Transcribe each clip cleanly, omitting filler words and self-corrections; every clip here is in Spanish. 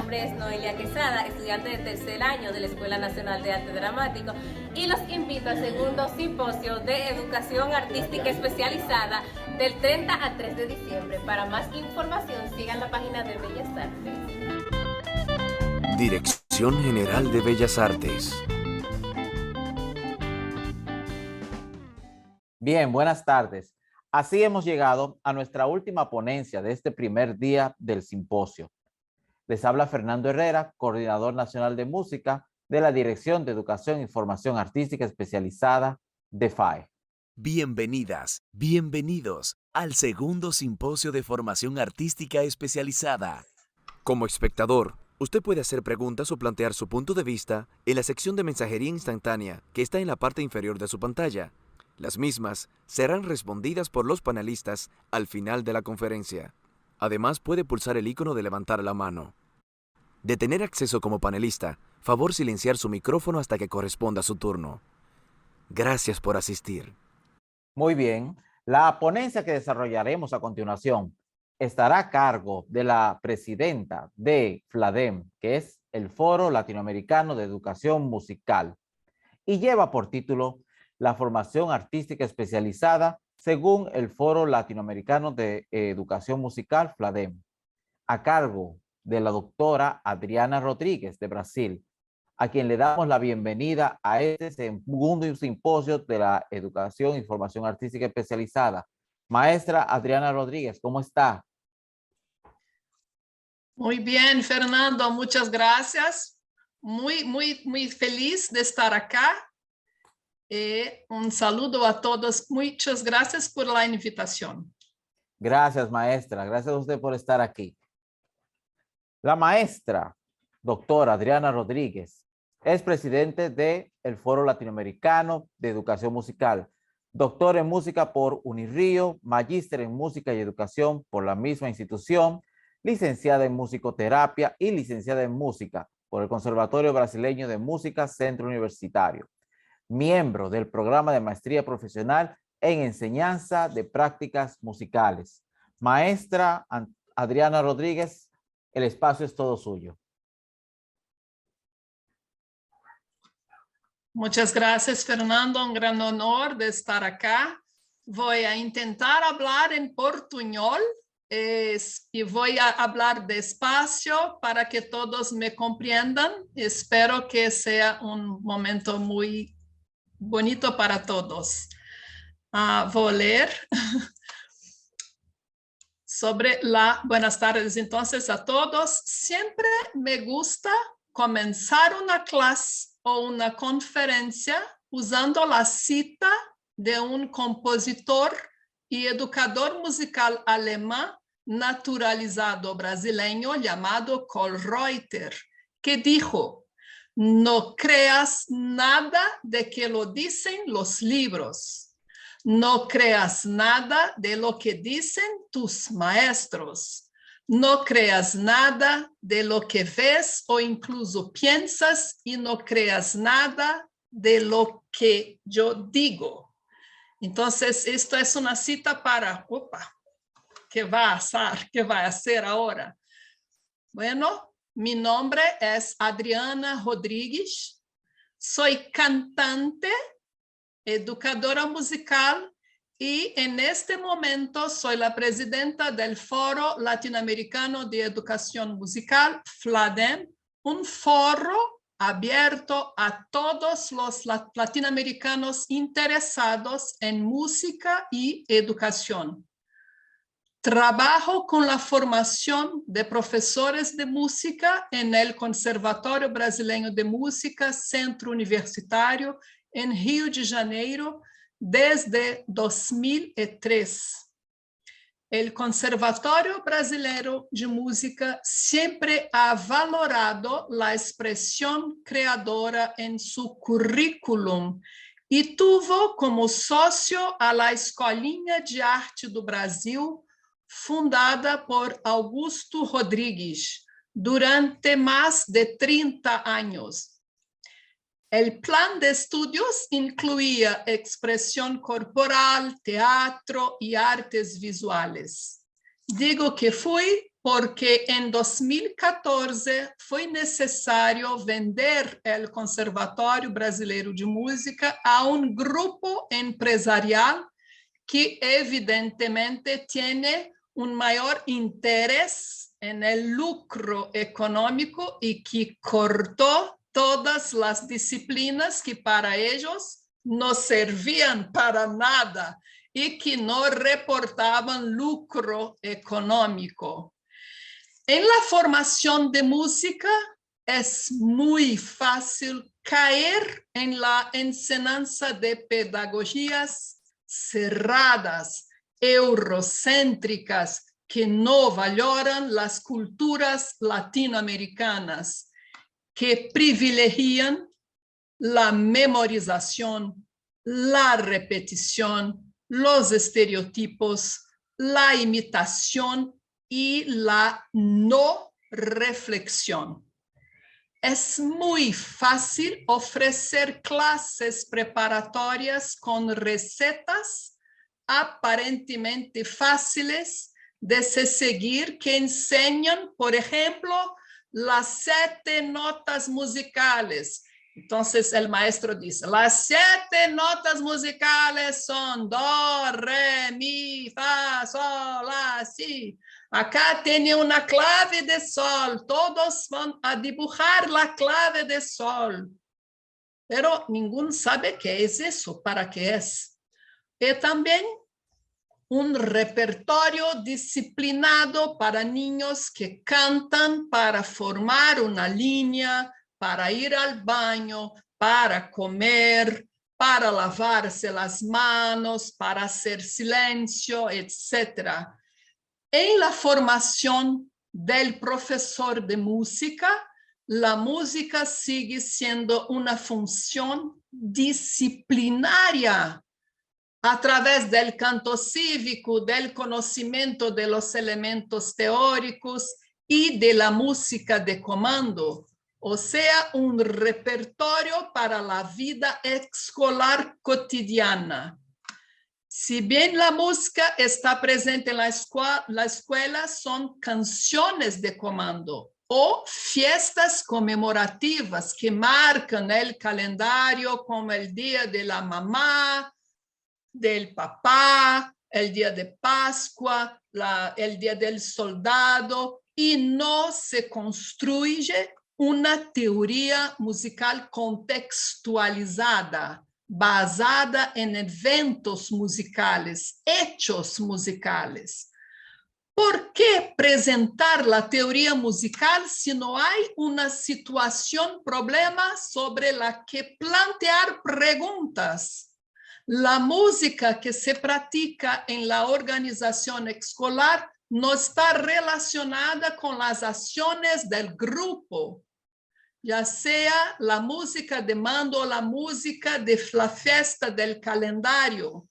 nombre es Noelia Quesada, estudiante de tercer año de la Escuela Nacional de Arte Dramático, y los invito al segundo simposio de Educación Artística Especializada del 30 al 3 de diciembre. Para más información, sigan la página de Bellas Artes. Dirección General de Bellas Artes. Bien, buenas tardes. Así hemos llegado a nuestra última ponencia de este primer día del simposio. Les habla Fernando Herrera, Coordinador Nacional de Música de la Dirección de Educación y Formación Artística Especializada de FAE. Bienvenidas, bienvenidos al segundo simposio de formación artística especializada. Como espectador, usted puede hacer preguntas o plantear su punto de vista en la sección de mensajería instantánea que está en la parte inferior de su pantalla. Las mismas serán respondidas por los panelistas al final de la conferencia. Además, puede pulsar el icono de levantar la mano. De tener acceso como panelista, favor silenciar su micrófono hasta que corresponda su turno. Gracias por asistir. Muy bien, la ponencia que desarrollaremos a continuación estará a cargo de la presidenta de FLADEM, que es el Foro Latinoamericano de Educación Musical, y lleva por título La formación artística especializada según el Foro Latinoamericano de Educación Musical, FLADEM, a cargo de la doctora Adriana Rodríguez de Brasil, a quien le damos la bienvenida a este segundo simposio de la Educación y Formación Artística Especializada. Maestra Adriana Rodríguez, ¿cómo está? Muy bien, Fernando, muchas gracias. Muy feliz de estar acá. Un saludo a todos. Muchas gracias por la invitación. Gracias, maestra. Gracias a usted por estar aquí. La maestra, doctora Adriana Rodríguez, es presidente del Foro Latinoamericano de Educación Musical, doctor en música por Unirío, magíster en música y educación por la misma institución, licenciada en musicoterapia y licenciada en música por el Conservatorio Brasileño de Música Centro Universitario, miembro del programa de maestría profesional en enseñanza de prácticas musicales. Maestra Adriana Rodríguez, el espacio es todo suyo. Muchas gracias, Fernando. Un gran honor de estar acá. Voy a intentar hablar en portuñol y voy a hablar despacio para que todos me comprendan. Espero que sea un momento muy bonito para todos. Voy a leer sobre la... Buenas tardes entonces a todos. Siempre me gusta comenzar una clase o una conferencia usando la cita de un compositor y educador musical alemán naturalizado brasileño llamado Kölreuter, que dijo: no creas nada de que lo dicen los libros. No creas nada de lo que dicen tus maestros. No creas nada de lo que ves o incluso piensas y no creas nada de lo que yo digo. Entonces, esto es una cita para, ¿qué va a hacer ahora? Bueno, mi nombre es Adriana Rodríguez. Soy cantante, educadora musical y en este momento soy la presidenta del Foro Latinoamericano de Educación Musical, FLADEM, un foro abierto a todos los latinoamericanos interesados en música y educación. Trabajo con la formación de profesores de música en el Conservatorio Brasileño de Música Centro Universitario en Rio de Janeiro desde 2003. El Conservatorio Brasileiro de Música siempre ha valorado la expresión creadora en su currículum y tuvo como socio a la Escolinha de Arte do Brasil, fundada por Augusto Rodrigues durante más de 30 años. El plan de estudios incluía expresión corporal, teatro y artes visuales. Digo que fui porque en 2014 foi necessário vender o Conservatório Brasileiro de Música a um grupo empresarial que evidentemente tiene un maior interés en el lucro económico y que cortó todas las disciplinas que para ellos no servían para nada y que no reportaban lucro económico. En la formación de música es muy fácil caer en la enseñanza de pedagogías cerradas, eurocéntricas, que no valoran las culturas latinoamericanas, que privilegian la memorización, la repetición, los estereotipos, la imitación y la no reflexión. Es muy fácil ofrecer clases preparatorias con recetas aparentemente fáciles de se seguir que enseñan, por ejemplo, las 7 notas musicales. Entonces el maestro dice, las 7 notas musicales son do, re, mi, fa, sol, la, si. Acá tiene una clave de sol, todos van a dibujar la clave de sol. Pero ninguno sabe qué es eso, para qué es. Y también un repertorio disciplinado para niños que cantan para formar una línea, para ir al baño, para comer, para lavarse las manos, para hacer silencio, etc. En la formación del profesor de música, la música sigue siendo una función disciplinaria a través del canto cívico, del conocimiento de los elementos teóricos y de la música de comando, o sea, un repertorio para la vida escolar cotidiana. Si bien la música está presente en la escuela, son canciones de comando o fiestas conmemorativas que marcan el calendario, como el Día de la Mamá, del Papá, el Día de Pascua, el Día del Soldado, y no se construye una teoría musical contextualizada, basada en eventos musicales, hechos musicales. ¿Por qué presentar la teoría musical si no hay una situación, problema sobre la que plantear preguntas? La música que se practica en la organización escolar no está relacionada con las acciones del grupo, ya sea la música de mando o la música de la fiesta del calendario.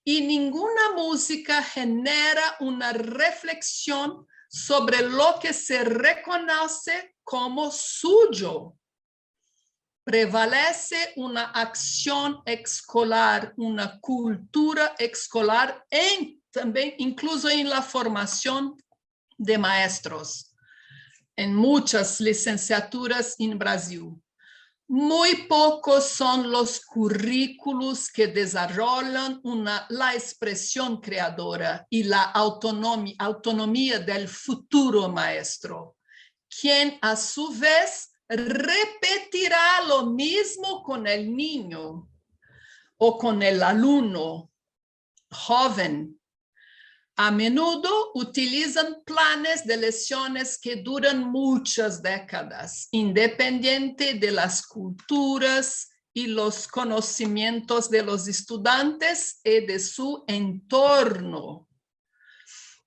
Y ninguna música genera una reflexión sobre lo que se reconoce como suyo. Prevalece una acción escolar, una cultura escolar, también incluso en la formación de maestros, en muchas licenciaturas en Brasil. Muy pocos son los currículos que desarrollan la expresión creadora y la autonomía del futuro maestro, quien a su vez repetirá lo mismo con el niño o con el alumno joven. A menudo utilizan planes de lecciones que duran muchas décadas, independiente de las culturas y los conocimientos de los estudiantes y de su entorno.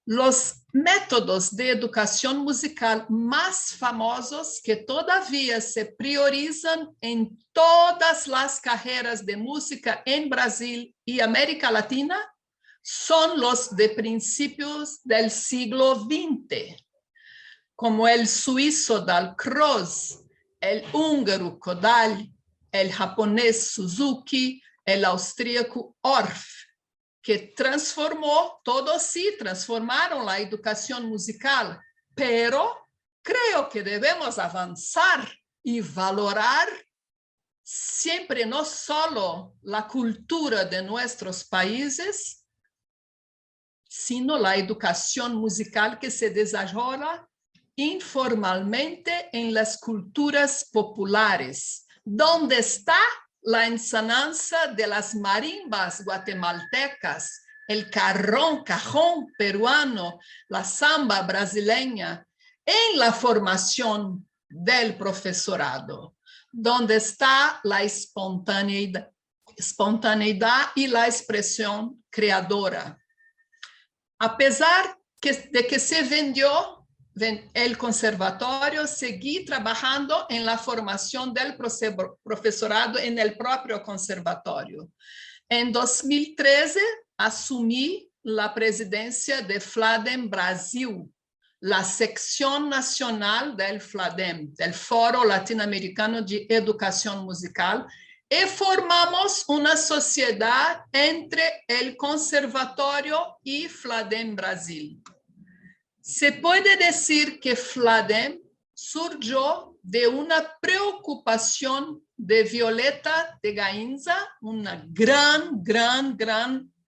Los métodos de educación musical más famosos que todavía se priorizan en todas las carreras de música en Brasil y América Latina son los de principios del siglo XX, como el suizo Dalcroze, el húngaro Kodály, el japonés Suzuki, el austríaco Orff, que transformaron la educación musical, pero creo que debemos avanzar y valorar siempre no solo la cultura de nuestros países, sino la educación musical que se desarrolla informalmente en las culturas populares, donde está la enseñanza de las marimbas guatemaltecas, el cajón peruano, la samba brasileña, en la formación del profesorado, donde está la espontaneidad y la expresión creadora. A pesar de que se vendió el conservatorio, seguí trabajando en la formación del profesorado en el propio conservatorio. En 2013, asumí la presidencia de FLADEM Brasil, la sección nacional del FLADEM, del Foro Latinoamericano de Educación Musical, y formamos una sociedad entre el conservatorio y FLADEM Brasil. Se puede decir que FLADEM surgió de una preocupación de Violeta de Gainza, una gran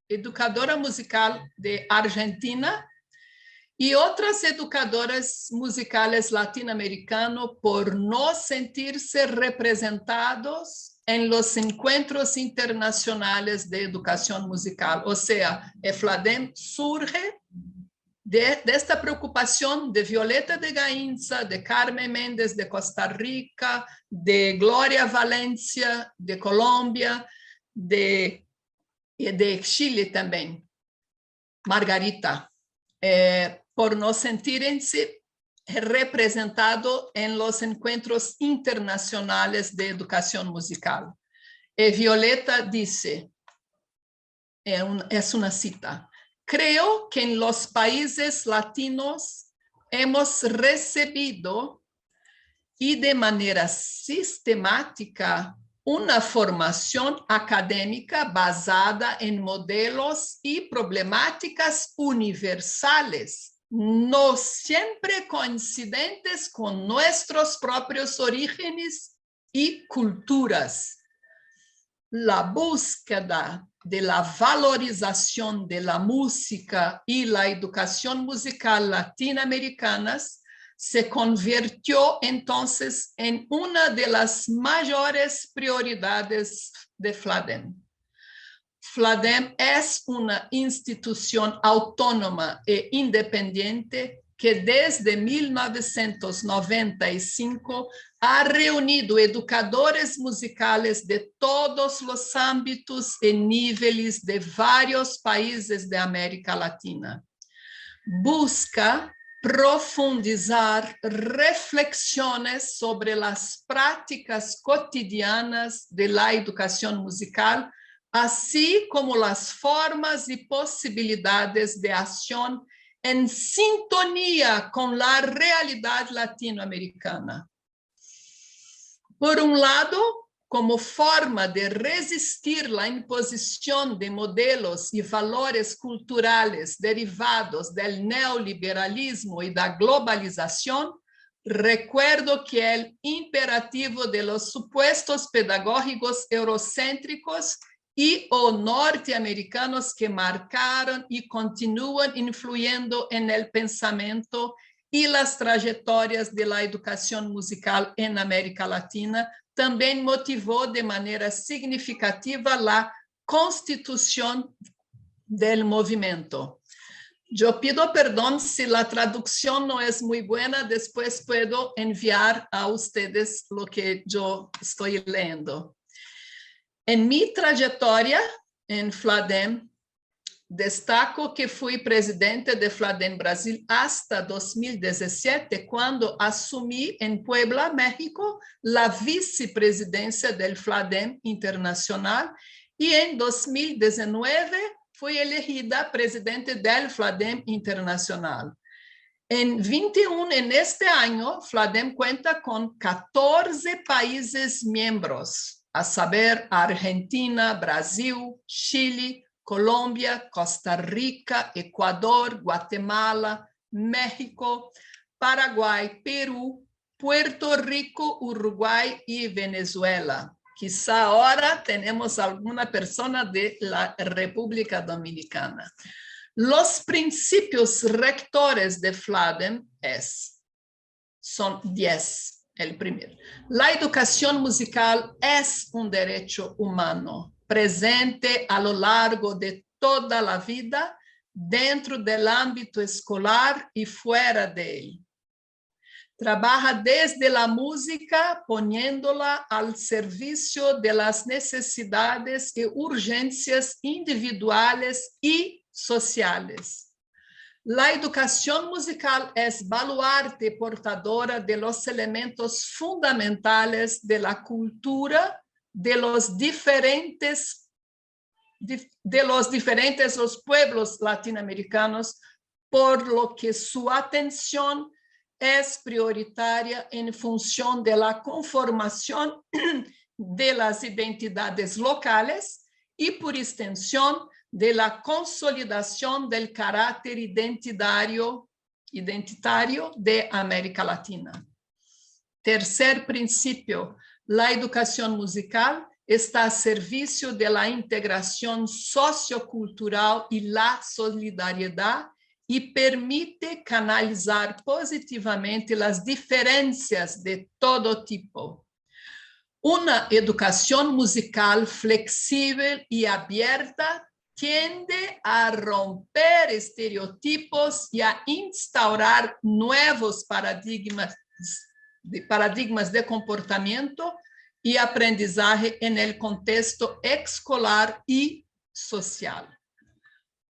educadora musical de Argentina, y otras educadoras musicales latinoamericanas por no sentirse representados en los encuentros internacionales de educación musical. O sea, el FLADEM surge de esta preocupación de Violeta de Gainza, de Carmen Méndez de Costa Rica, de Gloria Valencia de Colombia, de Chile también, Margarita, por no sentirse representado en los encuentros internacionales de educación musical. Violeta dice, es una cita: creo que en los países latinos hemos recibido y de manera sistemática una formación académica basada en modelos y problemáticas universales, no siempre coincidentes con nuestros propios orígenes y culturas. La búsqueda de la valorización de la música y la educación musical latinoamericanas se convirtió entonces en una de las mayores prioridades de FLADEM. FLADEM es una institución autónoma e independiente que desde 1995 ha reunido educadores musicales de todos los ámbitos y niveles de varios países de América Latina. Busca profundizar reflexiones sobre las prácticas cotidianas de la educación musical, así como las formas y posibilidades de acción en sintonía con la realidad latinoamericana. Por un lado, como forma de resistir la imposición de modelos y valores culturales derivados del neoliberalismo y de la globalización, recuerdo que el imperativo de los supuestos pedagógicos eurocéntricos y o norteamericanos que marcaron y continúan influyendo en el pensamiento y las trayectorias de la educación musical en América Latina también motivó de manera significativa la constitución del movimiento. Yo pido perdón si la traducción no es muy buena, después puedo enviar a ustedes lo que yo estoy leyendo. En mi trayectoria en FLADEM, destaco que fui presidente de FLADEM Brasil hasta 2017, cuando asumí en Puebla, México, la vicepresidencia del FLADEM Internacional, y en 2019 fui elegida presidente del FLADEM Internacional. En este año, FLADEM cuenta con 14 países miembros, a saber, Argentina, Brasil, Chile, Colombia, Costa Rica, Ecuador, Guatemala, México, Paraguay, Perú, Puerto Rico, Uruguay y Venezuela. Quizá ahora tenemos alguna persona de la República Dominicana. Los principios rectores de FLADEM son 10. El primero, la educación musical es un derecho humano presente a lo largo de toda la vida dentro del ámbito escolar y fuera de él. Trabaja desde la música poniéndola al servicio de las necesidades y urgencias individuales y sociales. La educación musical es baluarte portadora de los elementos fundamentales de la cultura de los diferentes los pueblos latinoamericanos, por lo que su atención es prioritaria en función de la conformación de las identidades locales y, por extensión, de la consolidación del carácter identitario de América Latina. Tercer principio, la educación musical está a servicio de la integración sociocultural y la solidaridad y permite canalizar positivamente las diferencias de todo tipo. Una educación musical flexible y abierta tiende a romper estereotipos y a instaurar nuevos paradigmas de comportamiento y aprendizaje en el contexto escolar y social.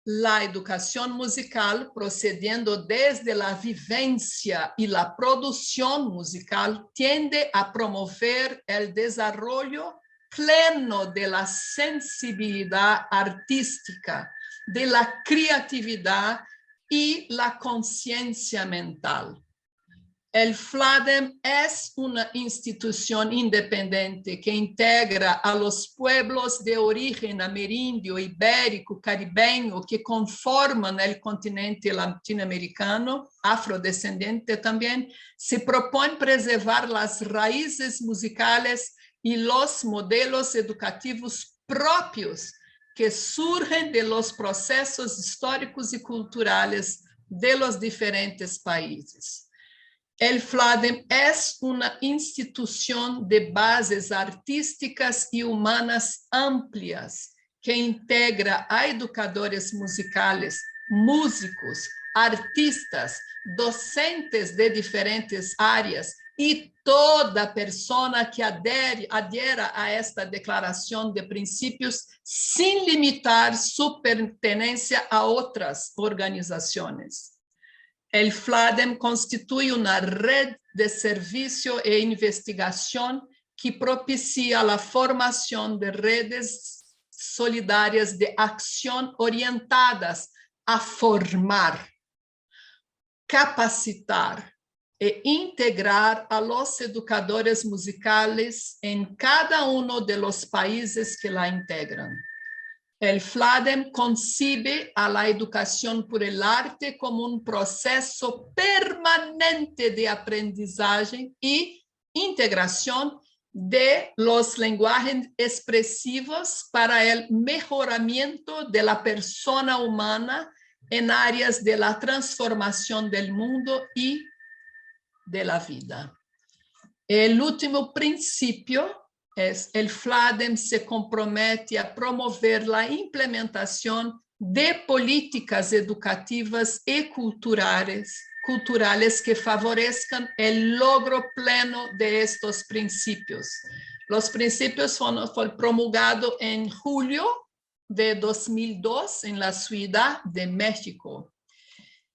La educación musical, procediendo desde la vivencia y la producción musical, tiende a promover el desarrollo pleno de la sensibilidad artística, de la creatividad y la conciencia mental. El FLADEM es una institución independiente que integra a los pueblos de origen amerindio, ibérico, caribeño que conforman el continente latinoamericano, afrodescendiente también. Se propone preservar las raíces musicales y los modelos educativos propios que surgen de los procesos históricos y culturales de los diferentes países. El FLADEM es una institución de bases artísticas y humanas amplias que integra a educadores musicales, músicos, artistas, docentes de diferentes áreas y toda persona que adhiera a esta declaración de principios sin limitar su pertenencia a otras organizaciones. El FLADEM constituye una red de servicio e investigación que propicia la formación de redes solidarias de acción orientadas a formar, capacitar e integrar a los educadores musicales en cada uno de los países que la integran. El FLADEM concibe a la educación por el arte como un proceso permanente de aprendizaje y integración de los lenguajes expresivos para el mejoramiento de la persona humana en áreas de la transformación del mundo y de la vida. El último principio es el FLADEM se compromete a promover la implementación de políticas educativas y culturales que favorezcan el logro pleno de estos principios. Los principios fueron promulgados en julio de 2002 en la Ciudad de México.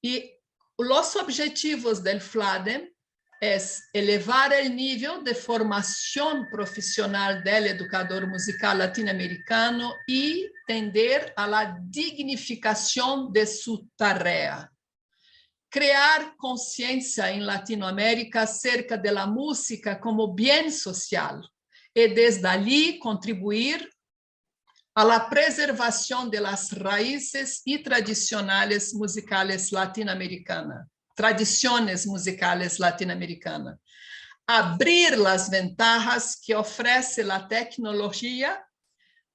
Y los objetivos del FLADEM es elevar el nivel de formación profesional del educador musical latinoamericano y tender a la dignificación de su tarea. Crear conciencia en Latinoamérica acerca de la música como bien social y desde allí contribuir a la preservación de las raíces y tradicionales musicales latinoamericanas, tradiciones musicales latinoamericanas, abrir las ventajas que ofrece la tecnología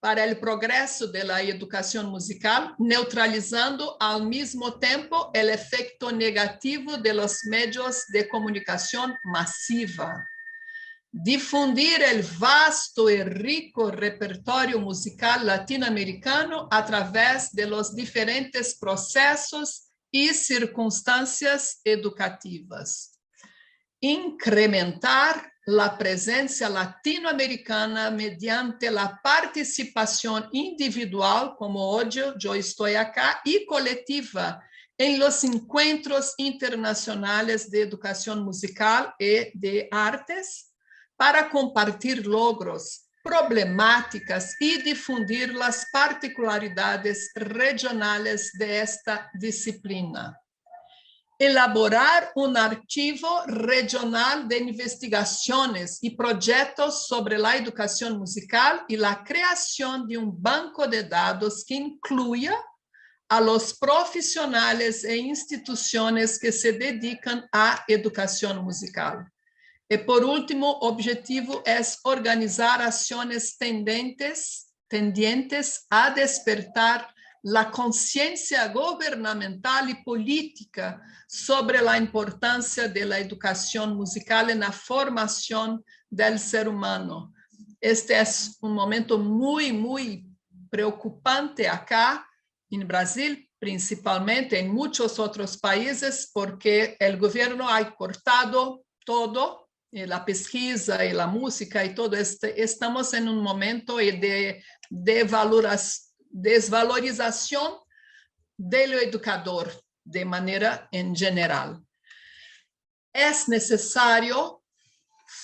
para el progreso de la educación musical, neutralizando al mismo tiempo el efecto negativo de los medios de comunicación masiva. Difundir el vasto y rico repertorio musical latinoamericano a través de los diferentes procesos y circunstancias educativas. Incrementar la presencia latinoamericana mediante la participación individual, como hoy yo estoy acá, y colectiva en los encuentros internacionales de educación musical y de artes, para compartir logros, problemáticas y difundir las particularidades regionales de esta disciplina. Elaborar un archivo regional de investigaciones y proyectos sobre la educación musical y la creación de un banco de datos que incluya a los profesionales e instituciones que se dedican a educación musical. Y por último, objetivo es organizar acciones tendientes a despertar la conciencia gubernamental y política sobre la importancia de la educación musical en la formación del ser humano. Este es un momento muy, muy preocupante acá en Brasil, principalmente en muchos otros países, porque el gobierno ha cortado todo, la pesquisa y la música y todo esto. Estamos en un momento de desvalorización del educador de manera en general. Es necesario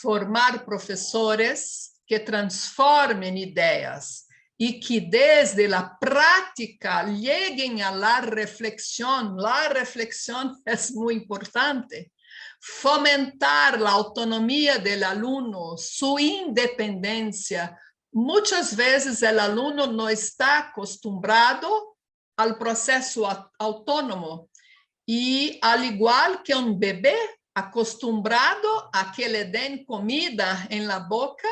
formar profesores que transformen ideas y que desde la práctica lleguen a la reflexión. La reflexión es muy importante. Fomentar la autonomía del alumno, su independencia. Muchas veces el alumno no está acostumbrado al proceso autónomo y al igual que un bebé acostumbrado a que le den comida en la boca,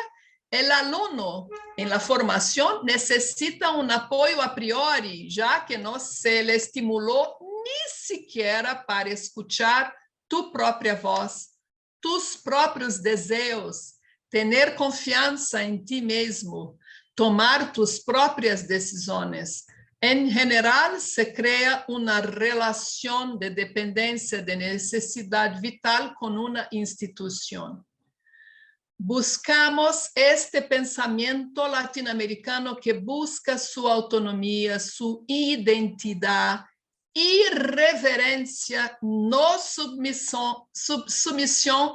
el alumno en la formación necesita un apoyo a priori, ya que no se le estimuló ni siquiera para escuchar tu propia voz, tus propios deseos, tener confianza en ti mismo, tomar tus propias decisiones. En general, se crea una relación de dependencia, de necesidad vital con una institución. Buscamos este pensamiento latinoamericano que busca su autonomía, su identidad y reverencia, no sumisión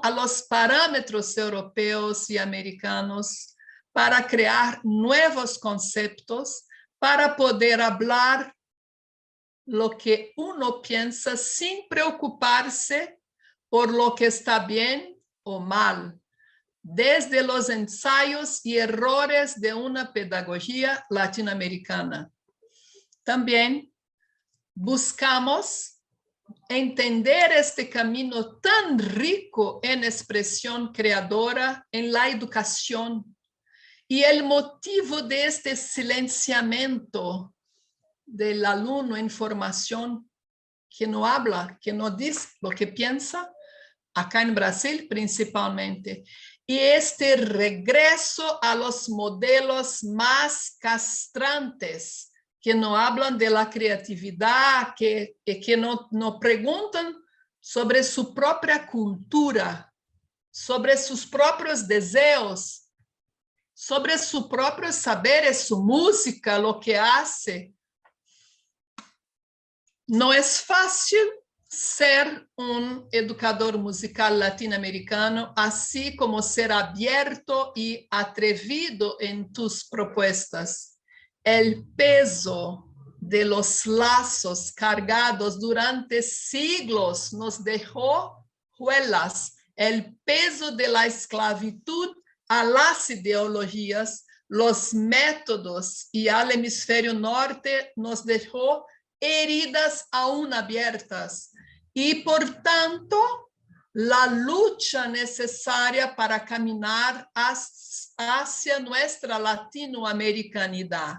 a los parámetros europeos y americanos, para crear nuevos conceptos, para poder hablar lo que uno piensa sin preocuparse por lo que está bien o mal, desde los ensayos y errores de una pedagogía latinoamericana. También buscamos entender este camino tan rico en expresión creadora en la educación y el motivo de este silenciamiento del alumno en formación que no habla, que no dice lo que piensa, acá en Brasil principalmente. Y este regreso a los modelos más castrantes, que no hablan de la creatividad, que no preguntan sobre su propia cultura, sobre sus propios deseos, sobre sus propios saberes, su música, lo que hace. No es fácil ser un educador musical latinoamericano, así como ser abierto y atrevido en tus propuestas. El peso de los lazos cargados durante siglos nos dejó huellas. El peso de la esclavitud a las ideologías, los métodos y al hemisferio norte nos dejó heridas aún abiertas. y por tanto la lucha necesaria para caminar hacia nuestra latinoamericanidad.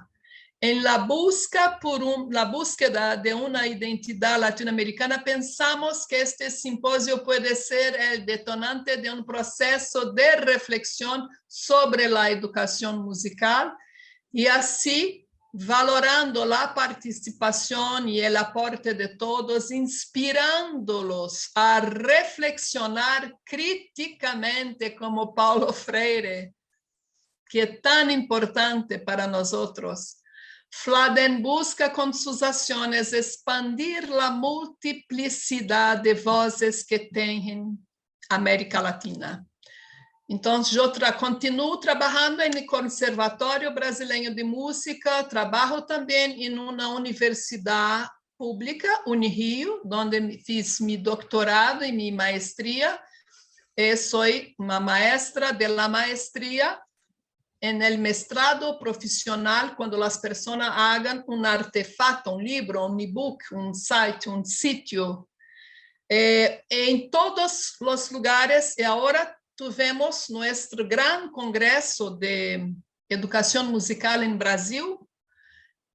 En la búsqueda de una identidad latinoamericana, pensamos que este simposio puede ser el detonante de un proceso de reflexión sobre la educación musical y así, valorando la participación y el aporte de todos, inspirándolos a reflexionar críticamente como Paulo Freire, que es tan importante para nosotros. Fladen busca con sus acciones expandir la multiplicidad de voces que tiene América Latina. Entonces, yo continuo trabajando en el Conservatorio Brasileño de Música, trabajo también en una universidad pública, Unirio, donde fiz mi doctorado y mi maestría. Soy una maestra de la maestría en el mestrado profesional, cuando las personas hagan un artefacto, un libro, un ebook, un site, un sitio, en todos los lugares. Y ahora tuvimos nuestro gran congreso de educación musical en Brasil.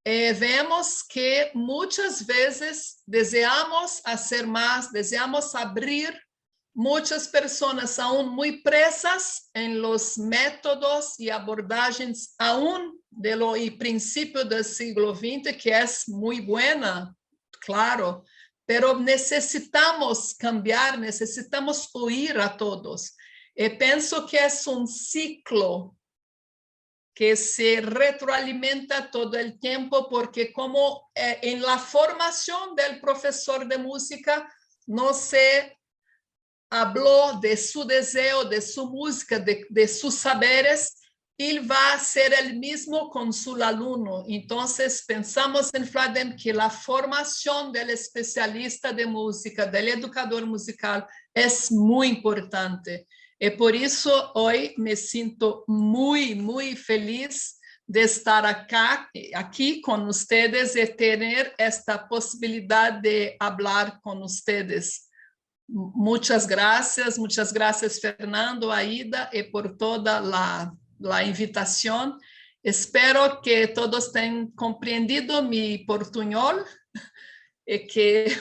Vemos que muchas veces deseamos hacer más, deseamos abrir. Muchas personas aún muy presas en los métodos y abordajes aún de lo y principio del siglo XX, que es muy buena, claro, pero necesitamos cambiar, necesitamos oír a todos. Pienso que es un ciclo que se retroalimenta todo el tiempo, porque como en la formación del profesor de música no se habló de su deseo, de su música, de sus saberes, él va a ser el mismo con su alumno. Entonces, pensamos en Fladem que la formación del especialista de música, del educador musical, es muy importante. Y por eso hoy me siento muy, muy feliz de estar aquí con ustedes y tener esta posibilidad de hablar con ustedes. Muchas gracias Fernando, Aida, y por toda la invitación. Espero que todos tengan comprendido mi portuñol y que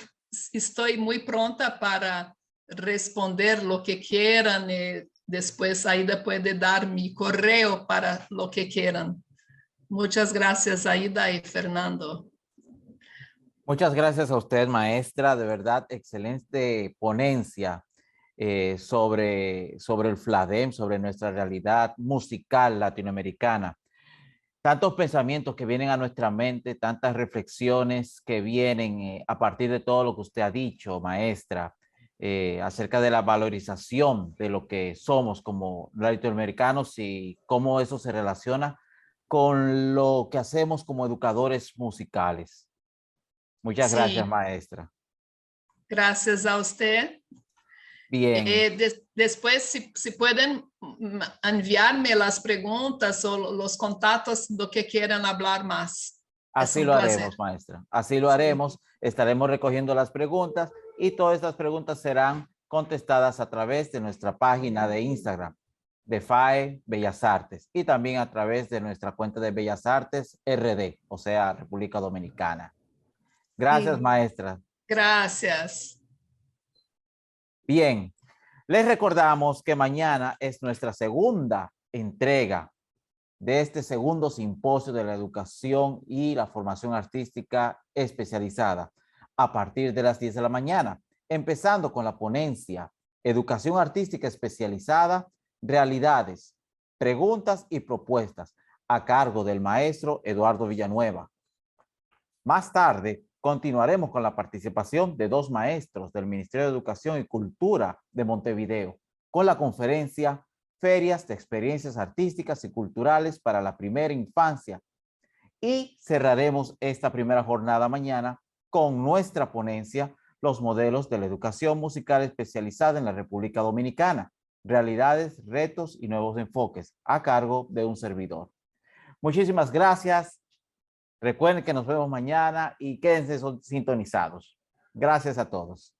estoy muy pronta para responder lo que quieran, y después Aida puede dar mi correo para lo que quieran. Muchas gracias, Aida y Fernando. Muchas gracias a usted, maestra. De verdad, excelente ponencia sobre el FLADEM, sobre nuestra realidad musical latinoamericana. Tantos pensamientos que vienen a nuestra mente, tantas reflexiones que vienen a partir de todo lo que usted ha dicho, maestra, acerca de la valorización de lo que somos como latinoamericanos y cómo eso se relaciona con lo que hacemos como educadores musicales. Muchas gracias, Sí, maestra. gracias a usted. Bien, Después, si pueden enviarme las preguntas o los contactos de lo que quieran hablar más. Es así un lo placer. haremos, maestra. Así lo Sí. haremos. Estaremos recogiendo las preguntas y todas estas preguntas serán contestadas a través de nuestra página de Instagram de FAE Bellas Artes y también a través de nuestra cuenta de Bellas Artes RD, o sea, República Dominicana. Gracias, Sí. maestra. Gracias. Bien, les recordamos que mañana es nuestra segunda entrega de este segundo simposio de la educación y la formación artística especializada a partir de las 10 de la mañana, empezando con la ponencia Educación Artística Especializada, Realidades, Preguntas y Propuestas, a cargo del maestro Eduardo Villanueva. Más tarde, continuaremos con la participación de dos maestros del Ministerio de Educación y Cultura de Montevideo, con la conferencia Ferias de Experiencias Artísticas y Culturales para la Primera Infancia. Y cerraremos esta primera jornada mañana con nuestra ponencia, los modelos de la educación musical especializada en la República Dominicana, realidades, retos y nuevos enfoques, a cargo de un servidor. Muchísimas gracias. Recuerden que nos vemos mañana y quédense sintonizados. Gracias a todos.